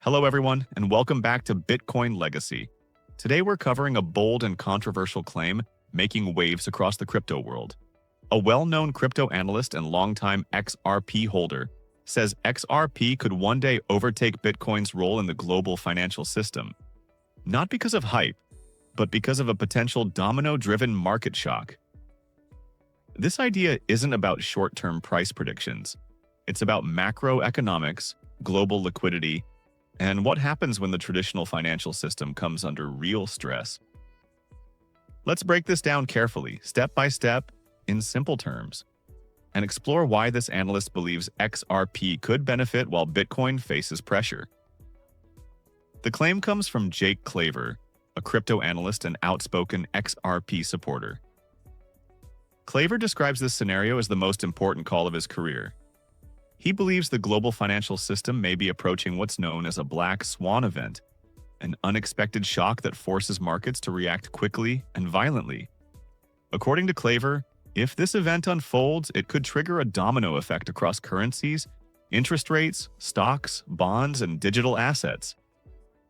Hello everyone, and welcome back to Bitcoin Legacy. Today we're covering a bold and controversial claim making waves across the crypto world. A well-known crypto analyst and longtime XRP holder says XRP could one day overtake Bitcoin's role in the global financial system. Not because of hype, but because of a potential domino-driven market shock. This idea isn't about short-term price predictions. It's about macroeconomics, global liquidity, and what happens when the traditional financial system comes under real stress. Let's break this down carefully, step by step, in simple terms, and explore why this analyst believes XRP could benefit while Bitcoin faces pressure. The claim comes from Jake Claver, a crypto analyst and outspoken XRP supporter. Claver describes this scenario as the most important call of his career. He believes the global financial system may be approaching what's known as a black swan event, an unexpected shock that forces markets to react quickly and violently. According to Claver, if this event unfolds, it could trigger a domino effect across currencies, interest rates, stocks, bonds, and digital assets.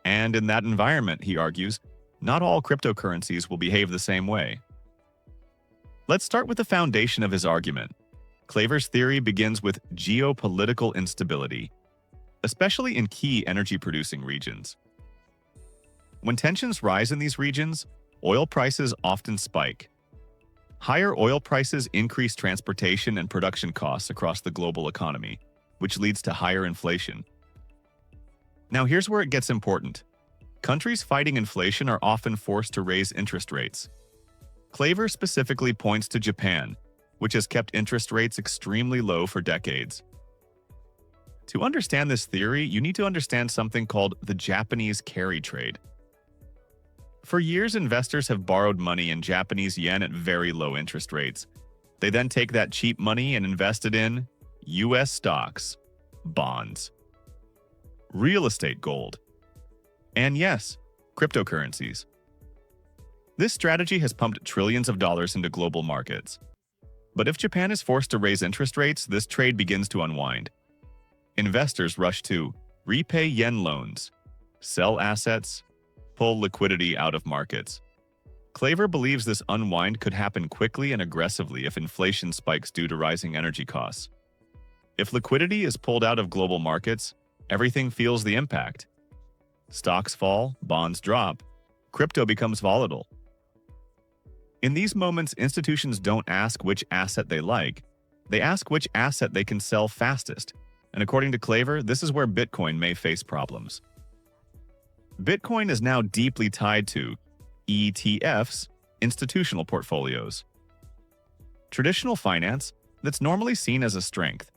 And in that environment, he argues, not all cryptocurrencies will behave the same way. Let's start with the foundation of his argument. Claver's theory begins with geopolitical instability, especially in key energy-producing regions. When tensions rise in these regions, oil prices often spike. Higher oil prices increase transportation and production costs across the global economy, which leads to higher inflation. Now here's where it gets important. Countries fighting inflation are often forced to raise interest rates. Claver specifically points to Japan, which has kept interest rates extremely low for decades. To understand this theory, you need to understand something called the Japanese carry trade. For years, investors have borrowed money in Japanese yen at very low interest rates. They then take that cheap money and invest it in US stocks, bonds, real estate, gold, and yes, cryptocurrencies. This strategy has pumped trillions of dollars into global markets. But if Japan is forced to raise interest rates, this trade begins to unwind. Investors rush to repay yen loans, sell assets, pull liquidity out of markets. Claver believes this unwind could happen quickly and aggressively if inflation spikes due to rising energy costs. If liquidity is pulled out of global markets, everything feels the impact. Stocks fall, bonds drop, crypto becomes volatile. In these moments, institutions don't ask which asset they like. They ask which asset they can sell fastest. And according to Claver, this is where Bitcoin may face problems. Bitcoin is now deeply tied to ETFs, institutional portfolios. Traditional finance, that's normally seen as a strength.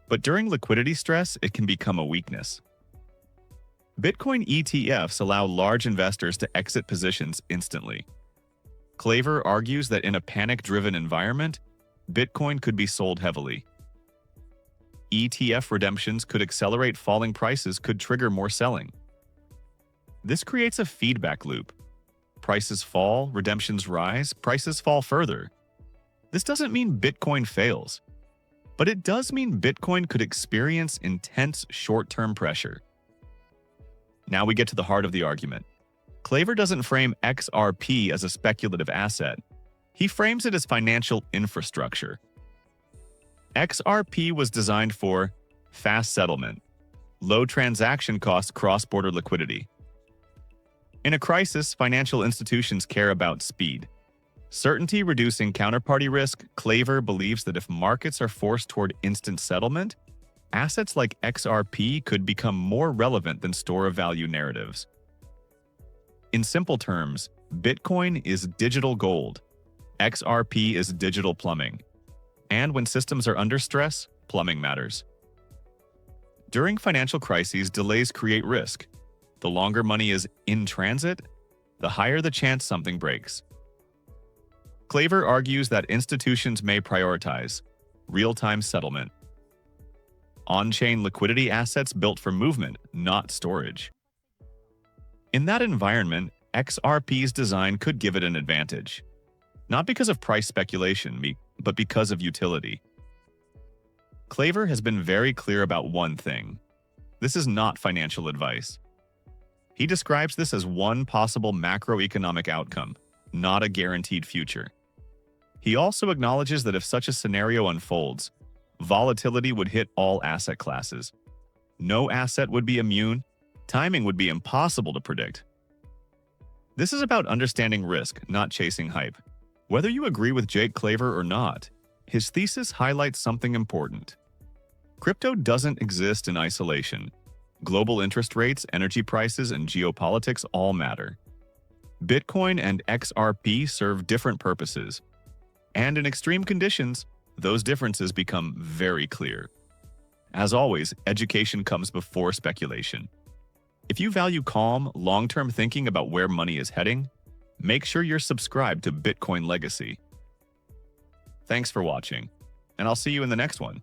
But during liquidity stress, it can become a weakness. Bitcoin ETFs allow large investors to exit positions instantly. Claver argues that in a panic-driven environment, Bitcoin could be sold heavily. ETF redemptions could accelerate, falling prices could trigger more selling. This creates a feedback loop. Prices fall, redemptions rise, prices fall further. This doesn't mean Bitcoin fails, but it does mean Bitcoin could experience intense short-term pressure. Now we get to the heart of the argument. Claver doesn't frame XRP as a speculative asset. He frames it as financial infrastructure. XRP was designed for fast settlement, low transaction cost, cross-border liquidity. In a crisis, financial institutions care about speed. Certainty reducing counterparty risk, Claver believes that if markets are forced toward instant settlement, assets like XRP could become more relevant than store-of-value narratives. In simple terms, Bitcoin is digital gold. XRP is digital plumbing. And when systems are under stress, plumbing matters. During financial crises, delays create risk. The longer money is in transit, the higher the chance something breaks. Claver argues that institutions may prioritize real-time settlement, on-chain liquidity assets built for movement, not storage. In that environment, XRP's design could give it an advantage, not because of price speculation, but because of utility. Claver has been very clear about one thing. This is not financial advice. He describes this as one possible macroeconomic outcome, not a guaranteed future. He also acknowledges that if such a scenario unfolds, volatility would hit all asset classes. No asset would be immune. Timing would be impossible to predict. This is about understanding risk, not chasing hype. Whether you agree with Jake Claver or not, his thesis highlights something important. Crypto doesn't exist in isolation. Global interest rates, energy prices, and geopolitics all matter. Bitcoin and XRP serve different purposes. And in extreme conditions, those differences become very clear. As always, education comes before speculation. If you value calm, long-term thinking about where money is heading, make sure you're subscribed to Bitcoin Legacy. Thanks for watching, and I'll see you in the next one.